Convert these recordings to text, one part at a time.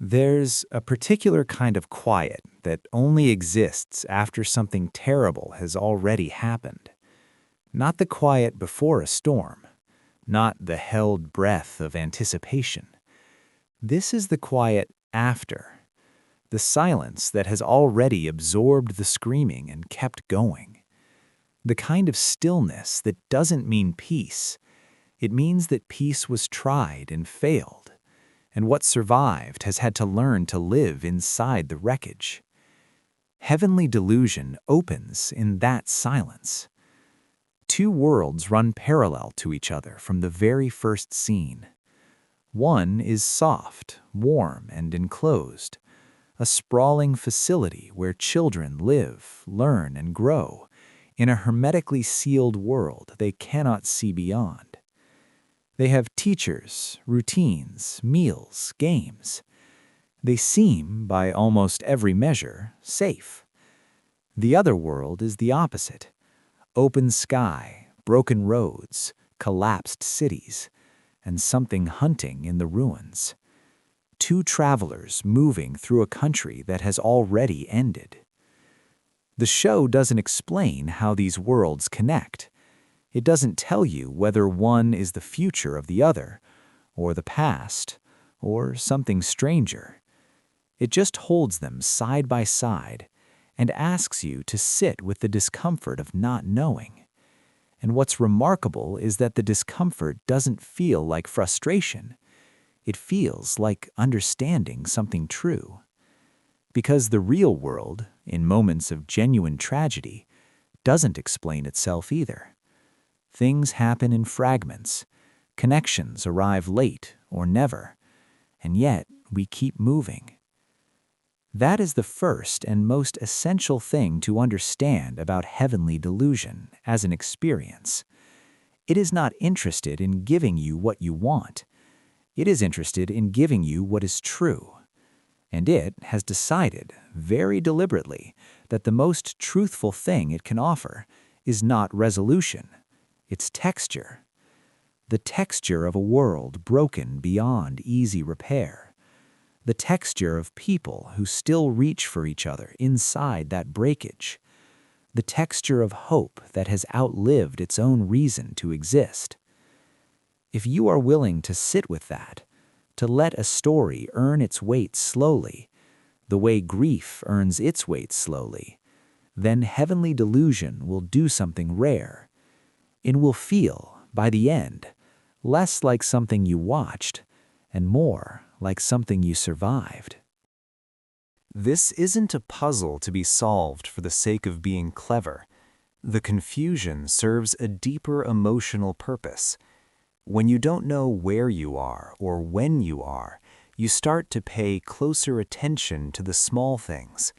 There's a particular kind of quiet that only exists after something terrible has already happened. Not the quiet before a storm, not the held breath of anticipation. This is the quiet after, the silence that has already absorbed the screaming and kept going. The kind of stillness that doesn't mean peace. It means that peace was tried and failed, and what survived has had to learn to live inside the wreckage. Heavenly Delusion opens in that silence. Two worlds run parallel to each other from the very first scene. One is soft, warm, and enclosed, a sprawling facility where children live, learn, and grow in a hermetically sealed world they cannot see beyond. They have teachers, routines, meals, games. They seem, by almost every measure, safe. The other world is the opposite. Open sky, broken roads, collapsed cities, and something hunting in the ruins. Two travelers moving through a country that has already ended. The show doesn't explain how these worlds connect. It doesn't tell you whether one is the future of the other, or the past, or something stranger. It just holds them side by side and asks you to sit with the discomfort of not knowing. And what's remarkable is that the discomfort doesn't feel like frustration. It feels like understanding something true. Because the real world, in moments of genuine tragedy, doesn't explain itself either. Things happen in fragments. Connections arrive late or never. And yet, we keep moving. That is the first and most essential thing to understand about Heavenly Delusion as an experience. It is not interested in giving you what you want. It is interested in giving you what is true. And it has decided, very deliberately, that the most truthful thing it can offer is not resolution. It's texture. The texture of a world broken beyond easy repair. The texture of people who still reach for each other inside that breakage. The texture of hope that has outlived its own reason to exist. If you are willing to sit with that, to let a story earn its weight slowly, the way grief earns its weight slowly, then Heavenly Delusion will do something rare. It will feel, by the end, less like something you watched and more like something you survived. This isn't a puzzle to be solved for the sake of being clever. The confusion serves a deeper emotional purpose. When you don't know where you are or when you are, you start to pay closer attention to the small things.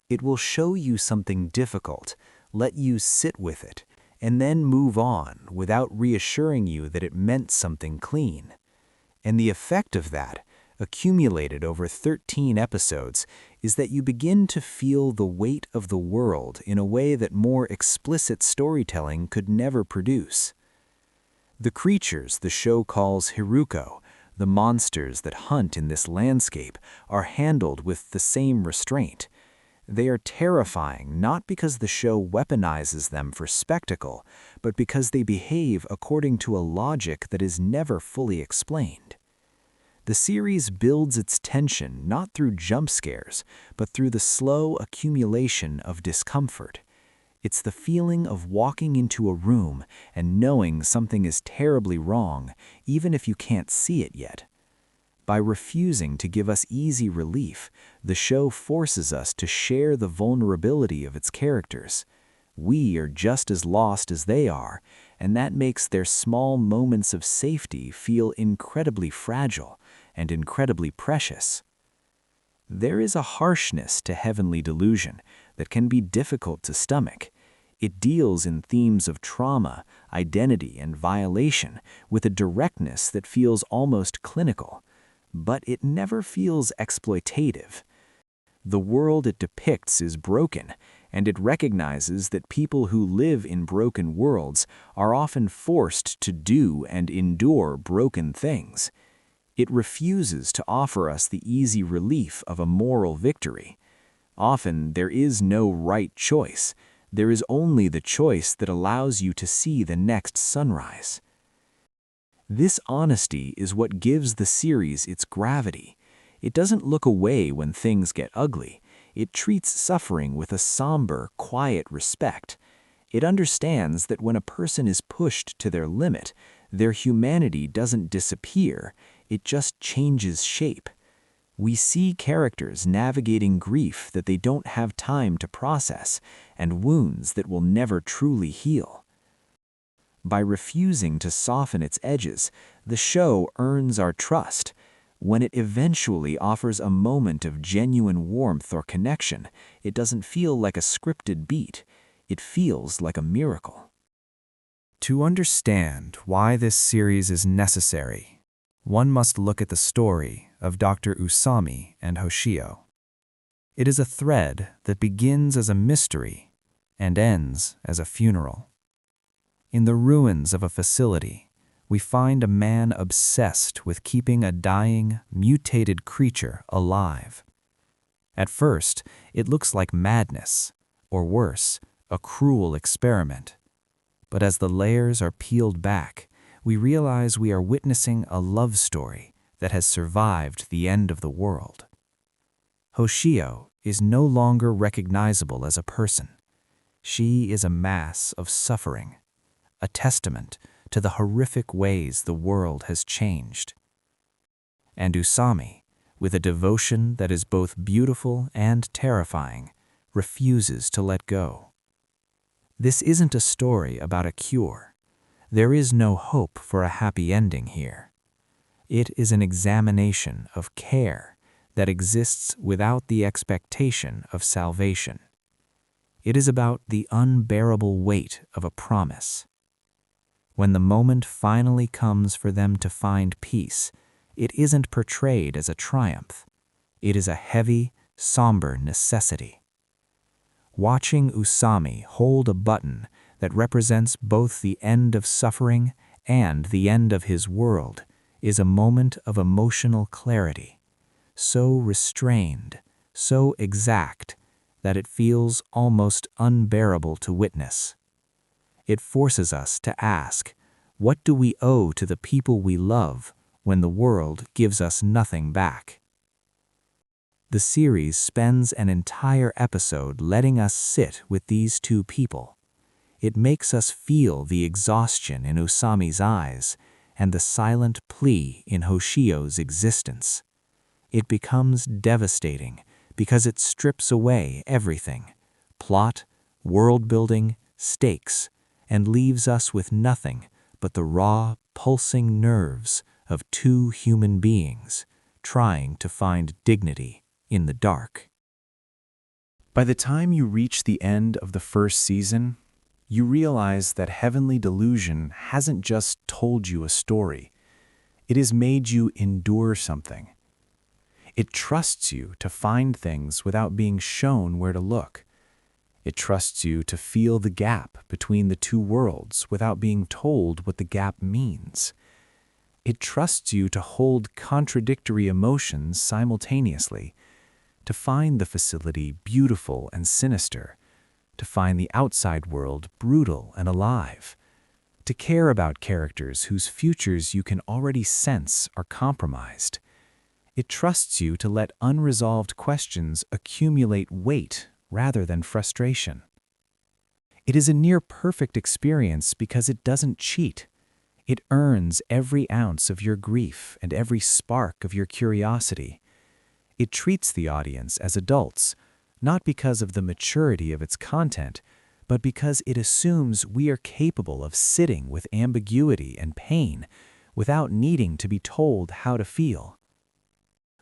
It will show you something difficult, let you sit with it, and then move on without reassuring you that it meant something clean. And the effect of that, accumulated over 13 episodes, is that you begin to feel the weight of the world in a way that more explicit storytelling could never produce. The creatures the show calls Hiruko, the monsters that hunt in this landscape, are handled with the same restraint. They are terrifying not because the show weaponizes them for spectacle, but because they behave according to a logic that is never fully explained. The series builds its tension not through jump scares, but through the slow accumulation of discomfort. It's the feeling of walking into a room and knowing something is terribly wrong, even if you can't see it yet. By refusing to give us easy relief, the show forces us to share the vulnerability of its characters. We are just as lost as they are, and that makes their small moments of safety feel incredibly fragile and incredibly precious. There is a harshness to Heavenly Delusion that can be difficult to stomach. It deals in themes of trauma, identity, and violation with a directness that feels almost clinical. But it never feels exploitative. The world it depicts is broken, and it recognizes that people who live in broken worlds are often forced to do and endure broken things. It refuses to offer us the easy relief of a moral victory. Often, there is no right choice. There is only the choice that allows you to see the next sunrise. This honesty is what gives the series its gravity. It doesn't look away when things get ugly. It treats suffering with a somber, quiet respect. It understands that when a person is pushed to their limit, their humanity doesn't disappear, it just changes shape. We see characters navigating grief that they don't have time to process, and wounds that will never truly heal. By refusing to soften its edges, the show earns our trust. When it eventually offers a moment of genuine warmth or connection, it doesn't feel like a scripted beat. It feels like a miracle. To understand why this series is necessary, one must look at the story of Dr. Usami and Hoshio. It is a thread that begins as a mystery and ends as a funeral. In the ruins of a facility, we find a man obsessed with keeping a dying, mutated creature alive. At first, it looks like madness, or worse, a cruel experiment. But as the layers are peeled back, we realize we are witnessing a love story that has survived the end of the world. Hoshio is no longer recognizable as a person. She is a mass of suffering, a testament to the horrific ways the world has changed. And Usami, with a devotion that is both beautiful and terrifying, refuses to let go. This isn't a story about a cure. There is no hope for a happy ending here. It is an examination of care that exists without the expectation of salvation. It is about the unbearable weight of a promise. When the moment finally comes for them to find peace, it isn't portrayed as a triumph. It is a heavy, somber necessity. Watching Usami hold a button that represents both the end of suffering and the end of his world is a moment of emotional clarity, so restrained, so exact, that it feels almost unbearable to witness. It forces us to ask, what do we owe to the people we love when the world gives us nothing back? The series spends an entire episode letting us sit with these two people. It makes us feel the exhaustion in Usami's eyes and the silent plea in Hoshio's existence. It becomes devastating because it strips away everything: plot, world-building, stakes, and leaves us with nothing but the raw, pulsing nerves of two human beings trying to find dignity in the dark. By the time you reach the end of the first season, you realize that Heavenly Delusion hasn't just told you a story. It has made you endure something. It trusts you to find things without being shown where to look. It trusts you to feel the gap between the two worlds without being told what the gap means. It trusts you to hold contradictory emotions simultaneously, to find the facility beautiful and sinister, to find the outside world brutal and alive, to care about characters whose futures you can already sense are compromised. It trusts you to let unresolved questions accumulate weight rather than frustration. It is a near-perfect experience because it doesn't cheat. It earns every ounce of your grief and every spark of your curiosity. It treats the audience as adults, not because of the maturity of its content, but because it assumes we are capable of sitting with ambiguity and pain without needing to be told how to feel.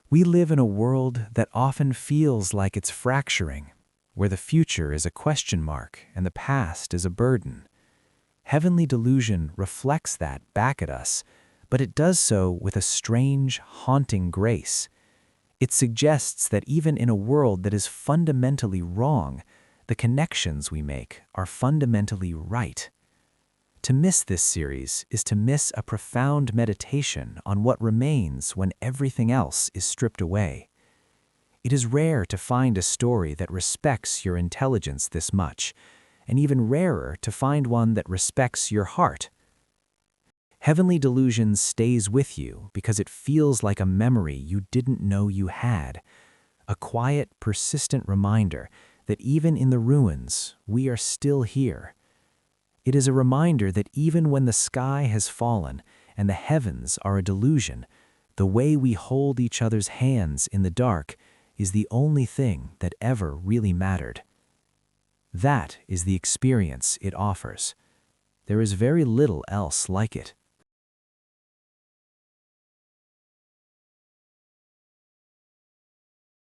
We live in a world that often feels like it's fracturing, where the future is a question mark and the past is a burden. Heavenly Delusion reflects that back at us, but it does so with a strange, haunting grace. It suggests that even in a world that is fundamentally wrong, the connections we make are fundamentally right. To miss this series is to miss a profound meditation on what remains when everything else is stripped away. It is rare to find a story that respects your intelligence this much, and even rarer to find one that respects your heart. Heavenly Delusions stays with you because it feels like a memory you didn't know you had, a quiet, persistent reminder that even in the ruins, we are still here. It is a reminder that even when the sky has fallen and the heavens are a delusion, the way we hold each other's hands in the dark is the only thing that ever really mattered. That is the experience it offers. There is very little else like it.